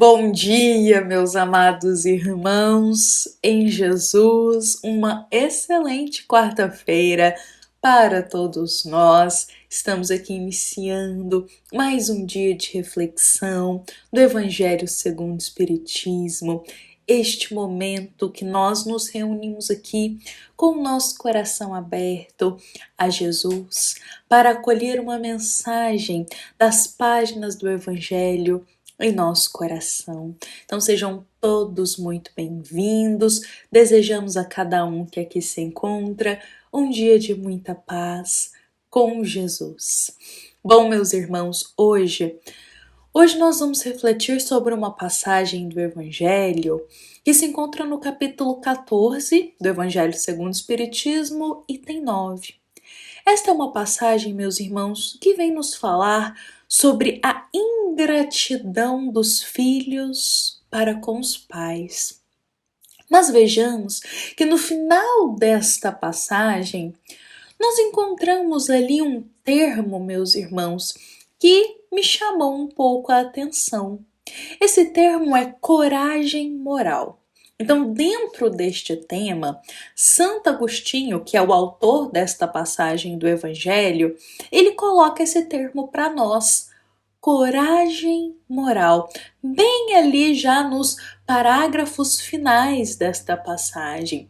Bom dia, meus amados irmãos, em Jesus, uma excelente quarta-feira para todos nós. Estamos aqui iniciando mais um dia de reflexão do Evangelho segundo o Espiritismo. Este momento que nós nos reunimos aqui com o nosso coração aberto a Jesus para acolher uma mensagem das páginas do Evangelho em nosso coração. Então sejam todos muito bem-vindos. Desejamos a cada um que aqui se encontra um dia de muita paz com Jesus. Bom, meus irmãos, hoje nós vamos refletir sobre uma passagem do Evangelho que se encontra no capítulo 14 do Evangelho segundo o Espiritismo, item 9. Esta é uma passagem, meus irmãos, que vem nos falar sobre a ingratidão dos filhos para com os pais. Mas vejamos que no final desta passagem, nós encontramos ali um termo, meus irmãos, que me chamou um pouco a atenção. Esse termo é coragem moral. Então, dentro deste tema, Santo Agostinho, que é o autor desta passagem do Evangelho, ele coloca esse termo para nós, coragem moral, bem ali já nos parágrafos finais desta passagem.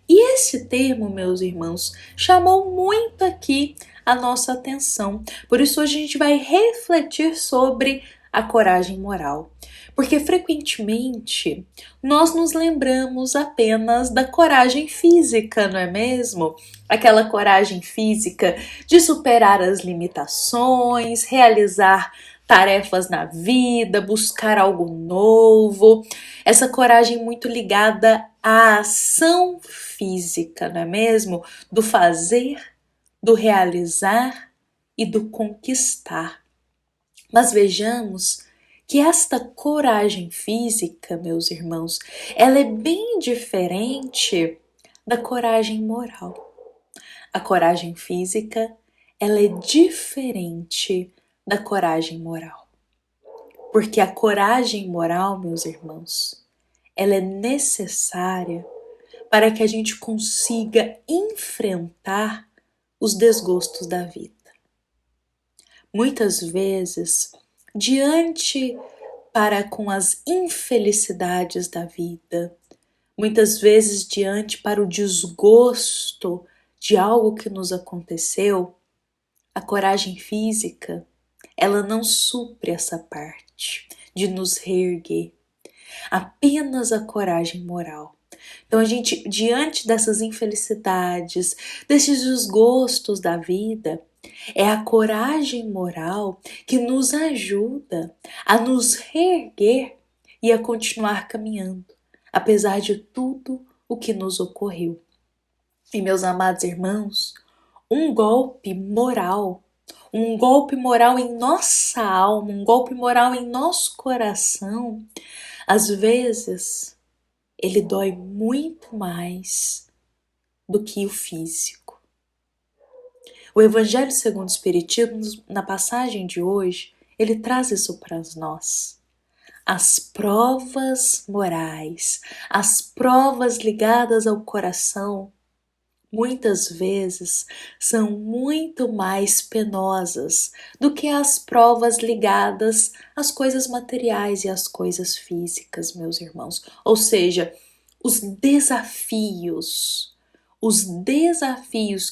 E esse termo, meus irmãos, chamou muito aqui a nossa atenção. Por isso hoje a gente vai refletir sobre a coragem moral. Porque frequentemente nós nos lembramos apenas da coragem física, não é mesmo? Aquela coragem física de superar as limitações, realizar tarefas na vida, buscar algo novo. Essa coragem muito ligada à ação física, não é mesmo? Do fazer, do realizar e do conquistar. Mas vejamos que esta coragem física, meus irmãos, ela é bem diferente da coragem moral. A coragem física, ela é diferente da coragem moral. Porque a coragem moral, meus irmãos, ela é necessária para que a gente consiga enfrentar os desgostos da vida. Muitas vezes, diante para com as infelicidades da vida, muitas vezes diante para o desgosto de algo que nos aconteceu, a coragem física, ela não supre essa parte de nos reerguer. Apenas a coragem moral. Então a gente, diante dessas infelicidades, desses desgostos da vida, é a coragem moral que nos ajuda a nos reerguer e a continuar caminhando, apesar de tudo o que nos ocorreu. E meus amados irmãos, um golpe moral em nossa alma, um golpe moral em nosso coração, às vezes ele dói muito mais do que o físico. O Evangelho segundo o Espiritismo, na passagem de hoje, ele traz isso para nós. As provas morais, as provas ligadas ao coração, muitas vezes são muito mais penosas do que as provas ligadas às coisas materiais e às coisas físicas, meus irmãos. Ou seja, os desafios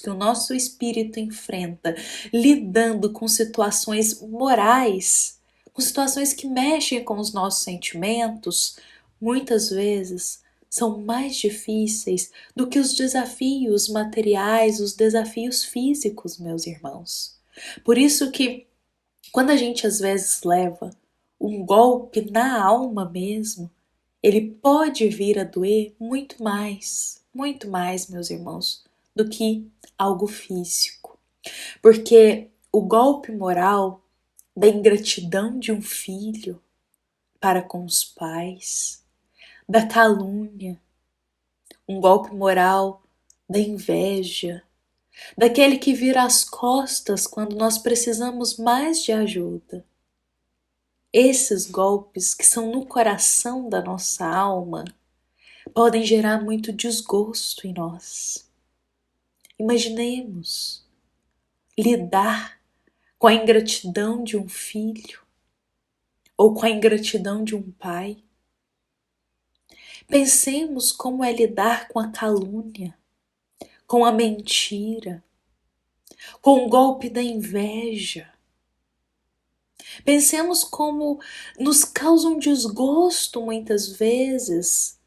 que o nosso espírito enfrenta, lidando com situações morais, com situações que mexem com os nossos sentimentos, muitas vezes são mais difíceis do que os desafios materiais, os desafios físicos, meus irmãos. Por isso que, quando a gente às vezes leva um golpe na alma mesmo, ele pode vir a doer muito mais, meus irmãos, do que algo físico. Porque o golpe moral da ingratidão de um filho para com os pais, da calúnia, um golpe moral da inveja, daquele que vira as costas quando nós precisamos mais de ajuda. Esses golpes que são no coração da nossa alma podem gerar muito desgosto em nós. Imaginemos lidar com a ingratidão de um filho ou com a ingratidão de um pai. Pensemos como é lidar com a calúnia, com a mentira, com o golpe da inveja. Pensemos como nos causa um desgosto muitas vezes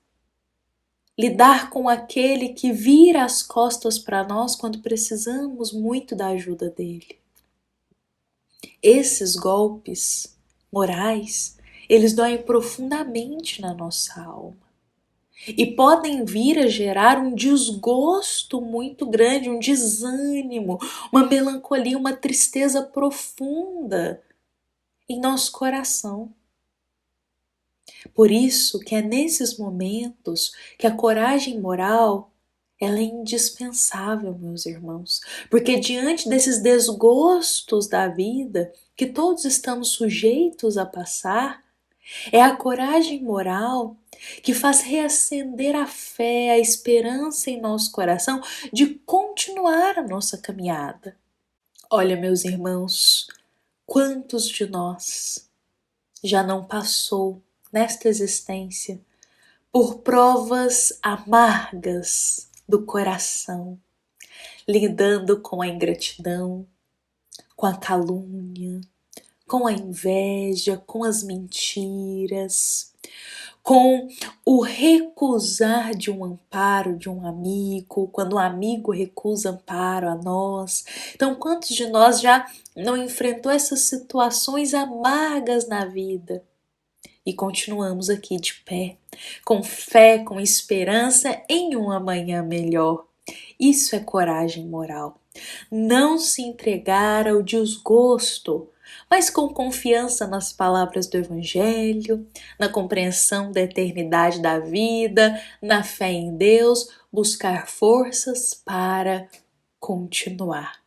lidar com aquele que vira as costas para nós quando precisamos muito da ajuda dele. Esses golpes morais, eles doem profundamente na nossa alma e podem vir a gerar um desgosto muito grande, um desânimo, uma melancolia, uma tristeza profunda em nosso coração. Por isso que é nesses momentos que a coragem moral ela é indispensável, meus irmãos, porque diante desses desgostos da vida que todos estamos sujeitos a passar, é a coragem moral que faz reacender a fé, a esperança em nosso coração de continuar a nossa caminhada. Olha, meus irmãos, quantos de nós já não passou nesta existência por provas amargas do coração, lidando com a ingratidão, com a calúnia, com a inveja, com as mentiras, com o recusar de um amparo de um amigo, quando um amigo recusa amparo a nós. Então, quantos de nós já não enfrentou essas situações amargas na vida? E continuamos aqui de pé, com fé, com esperança em um amanhã melhor. Isso é coragem moral. Não se entregar ao desgosto, mas com confiança nas palavras do Evangelho, na compreensão da eternidade da vida, na fé em Deus, buscar forças para continuar.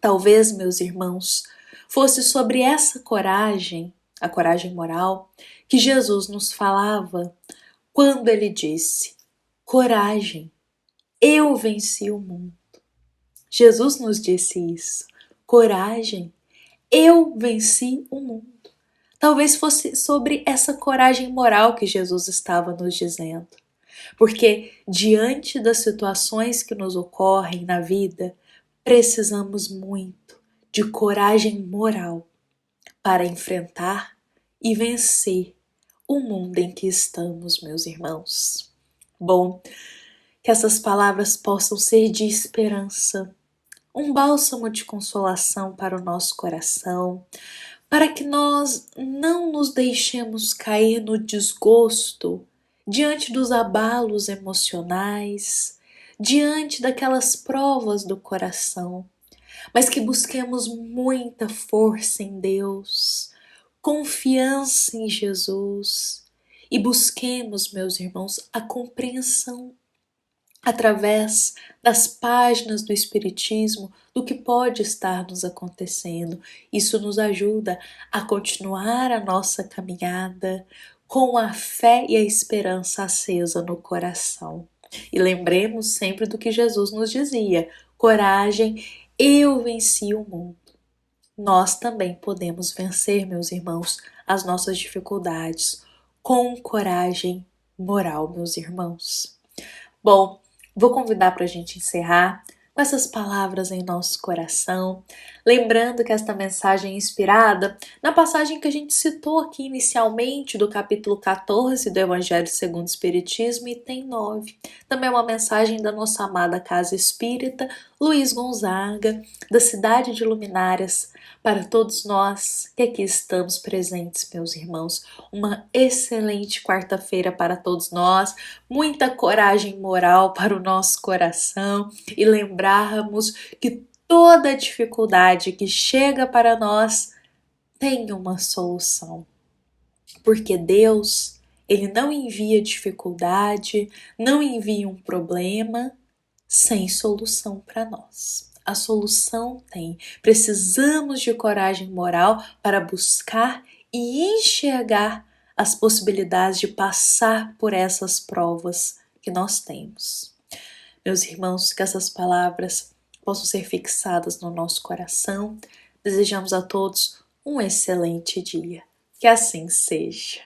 Talvez, meus irmãos, fosse sobre essa coragem, a coragem moral, que Jesus nos falava quando ele disse: coragem, eu venci o mundo. Jesus nos disse isso: coragem, eu venci o mundo. Talvez fosse sobre essa coragem moral que Jesus estava nos dizendo. Porque diante das situações que nos ocorrem na vida, precisamos muito de coragem moral para enfrentar e vencer o mundo em que estamos, meus irmãos. Bom, que essas palavras possam ser de esperança, um bálsamo de consolação para o nosso coração, para que nós não nos deixemos cair no desgosto diante dos abalos emocionais, diante daquelas provas do coração, mas que busquemos muita força em Deus, confiança em Jesus e busquemos, meus irmãos, a compreensão através das páginas do Espiritismo do que pode estar nos acontecendo. Isso nos ajuda a continuar a nossa caminhada com a fé e a esperança acesa no coração. E lembremos sempre do que Jesus nos dizia: coragem, eu venci o mundo. Nós também podemos vencer, meus irmãos, as nossas dificuldades com coragem moral, meus irmãos. Bom, vou convidar para a gente encerrar com essas palavras em nosso coração, lembrando que esta mensagem é inspirada na passagem que a gente citou aqui inicialmente do capítulo 14 do Evangelho segundo o Espiritismo, item 9. Também é uma mensagem da nossa amada Casa Espírita Luiz Gonzaga, da cidade de Luminárias, para todos nós que aqui estamos presentes, meus irmãos. Uma excelente quarta-feira para todos nós, muita coragem moral para o nosso coração e lembrarmos que toda dificuldade que chega para nós tem uma solução. Porque Deus, Ele não envia dificuldade, não envia um problema sem solução para nós. A solução tem. Precisamos de coragem moral para buscar e enxergar as possibilidades de passar por essas provas que nós temos. Meus irmãos, que essas palavras possam ser fixadas no nosso coração. Desejamos a todos um excelente dia. Que assim seja.